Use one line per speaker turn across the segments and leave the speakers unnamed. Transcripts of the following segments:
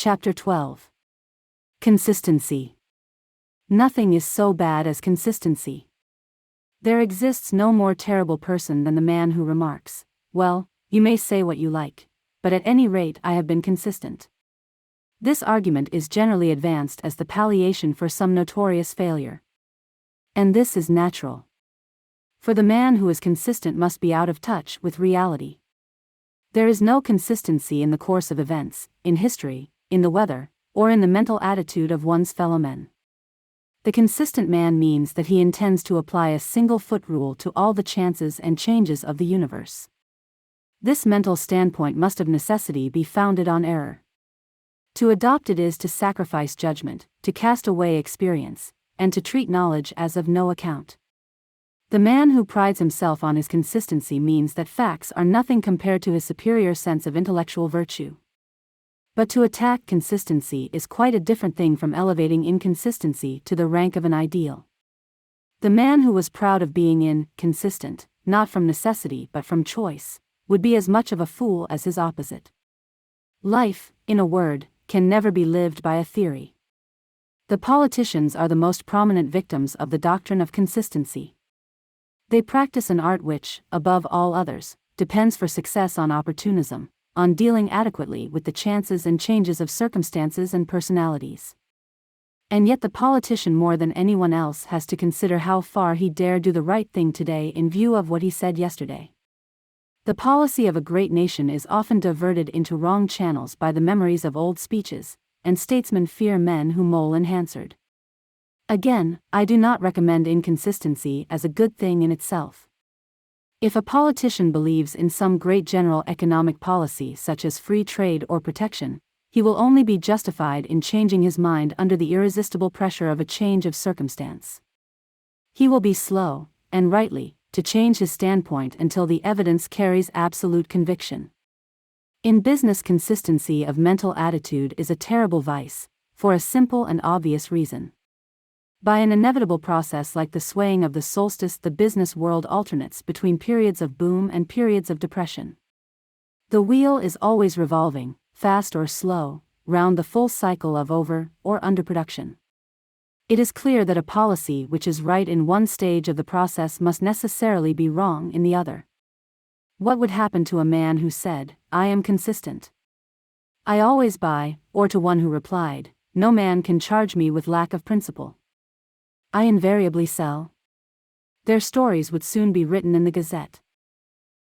Chapter 12. Consistency. Nothing is so bad as consistency. There exists no more terrible person than the man who remarks, "Well, you may say what you like, but at any rate I have been consistent." This argument is generally advanced as the palliation for some notorious failure. And this is natural. For the man who is consistent must be out of touch with reality. There is no consistency in the course of events, in history, in the weather, or in the mental attitude of one's fellow men. The consistent man means that he intends to apply a single-foot rule to all the chances and changes of the universe. This mental standpoint must of necessity be founded on error. To adopt it is to sacrifice judgment, to cast away experience, and to treat knowledge as of no account. The man who prides himself on his consistency means that facts are nothing compared to his superior sense of intellectual virtue. But to attack consistency is quite a different thing from elevating inconsistency to the rank of an ideal. The man who was proud of being inconsistent, not from necessity but from choice, would be as much of a fool as his opposite. Life, in a word, can never be lived by a theory. The politicians are the most prominent victims of the doctrine of consistency. They practice an art which, above all others, depends for success on opportunism, on dealing adequately with the chances and changes of circumstances and personalities. And yet the politician more than anyone else has to consider how far he dare do the right thing today in view of what he said yesterday. The policy of a great nation is often diverted into wrong channels by the memories of old speeches, and statesmen fear men who mole in Hansard. Again, I do not recommend inconsistency as a good thing in itself. If a politician believes in some great general economic policy such as free trade or protection, he will only be justified in changing his mind under the irresistible pressure of a change of circumstance. He will be slow, and rightly, to change his standpoint until the evidence carries absolute conviction. In business, consistency of mental attitude is a terrible vice, for a simple and obvious reason. By an inevitable process like the swaying of the solstice, the business world alternates between periods of boom and periods of depression. The wheel is always revolving, fast or slow, round the full cycle of over- or underproduction. It is clear that a policy which is right in one stage of the process must necessarily be wrong in the other. What would happen to a man who said, "I am consistent. I always buy," or to one who replied, "No man can charge me with lack of principle. I invariably sell"? Their stories would soon be written in the Gazette.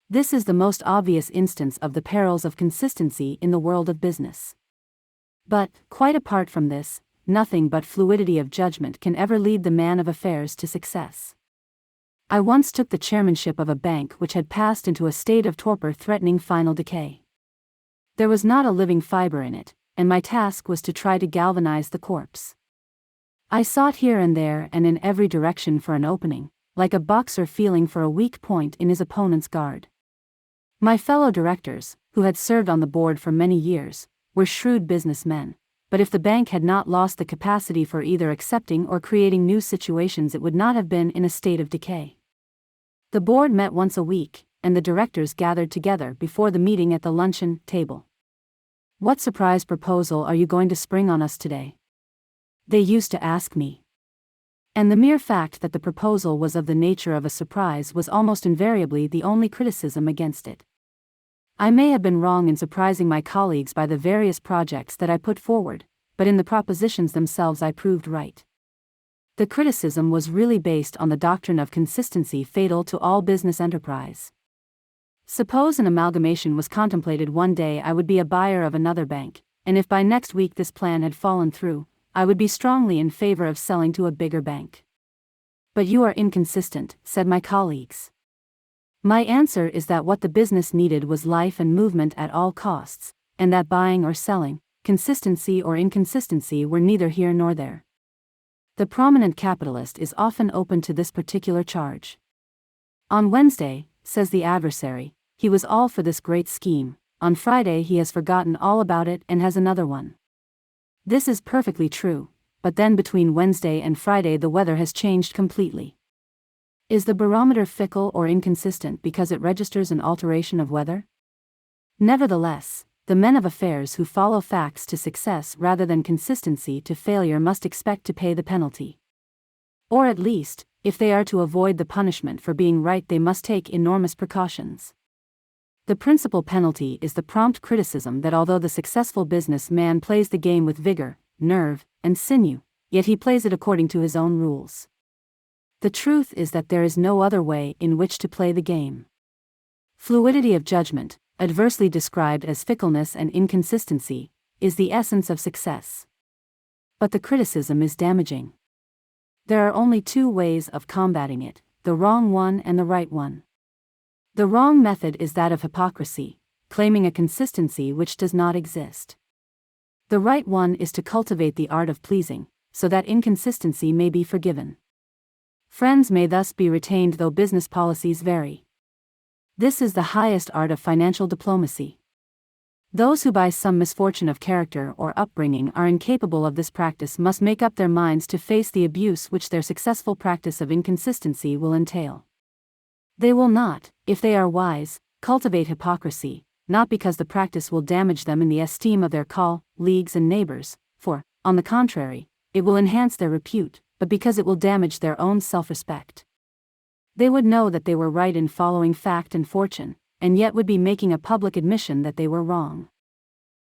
This is the most obvious instance of the perils of consistency in the world of business. But, quite apart from this, nothing but fluidity of judgment can ever lead the man of affairs to success. I once took the chairmanship of a bank which had passed into a state of torpor threatening final decay. There was not a living fiber in it, and my task was to try to galvanize the corpse. I sought here and there and in every direction for an opening, like a boxer feeling for a weak point in his opponent's guard. My fellow directors, who had served on the board for many years, were shrewd businessmen, but if the bank had not lost the capacity for either accepting or creating new situations, it would not have been in a state of decay. The board met once a week, and the directors gathered together before the meeting at the luncheon table. "What surprise proposal are you going to spring on us today?" they used to ask me. And the mere fact that the proposal was of the nature of a surprise was almost invariably the only criticism against it. I may have been wrong in surprising my colleagues by the various projects that I put forward, but in the propositions themselves I proved right. The criticism was really based on the doctrine of consistency fatal to all business enterprise. Suppose an amalgamation was contemplated one day, I would be a buyer of another bank, and if by next week this plan had fallen through, I would be strongly in favor of selling to a bigger bank. "But you are inconsistent," said my colleagues. My answer is that what the business needed was life and movement at all costs, and that buying or selling, consistency or inconsistency were neither here nor there. The prominent capitalist is often open to this particular charge. On Wednesday, says the adversary, he was all for this great scheme, on Friday he has forgotten all about it and has another one. This is perfectly true, but then between Wednesday and Friday the weather has changed completely. Is the barometer fickle or inconsistent because it registers an alteration of weather? Nevertheless, The men of affairs who follow facts to success rather than consistency to failure must expect to pay the penalty. Or at least, if they are to avoid the punishment for being right, they must take enormous precautions. The principal penalty is the prompt criticism that although the successful business man plays the game with vigor, nerve, and sinew, yet he plays it according to his own rules. The truth is that there is no other way in which to play the game. Fluidity of judgment, adversely described as fickleness and inconsistency, is the essence of success. But the criticism is damaging. There are only two ways of combating it, the wrong one and the right one. The wrong method is that of hypocrisy, claiming a consistency which does not exist. The right one is to cultivate the art of pleasing, so that inconsistency may be forgiven. Friends may thus be retained though business policies vary. This is the highest art of financial diplomacy. Those who by some misfortune of character or upbringing are incapable of this practice must make up their minds to face the abuse which their successful practice of inconsistency will entail. They will not, if they are wise, cultivate hypocrisy, not because the practice will damage them in the esteem of their colleagues and neighbors, for, on the contrary, it will enhance their repute, but because it will damage their own self-respect. They would know that they were right in following fact and fortune, and yet would be making a public admission that they were wrong.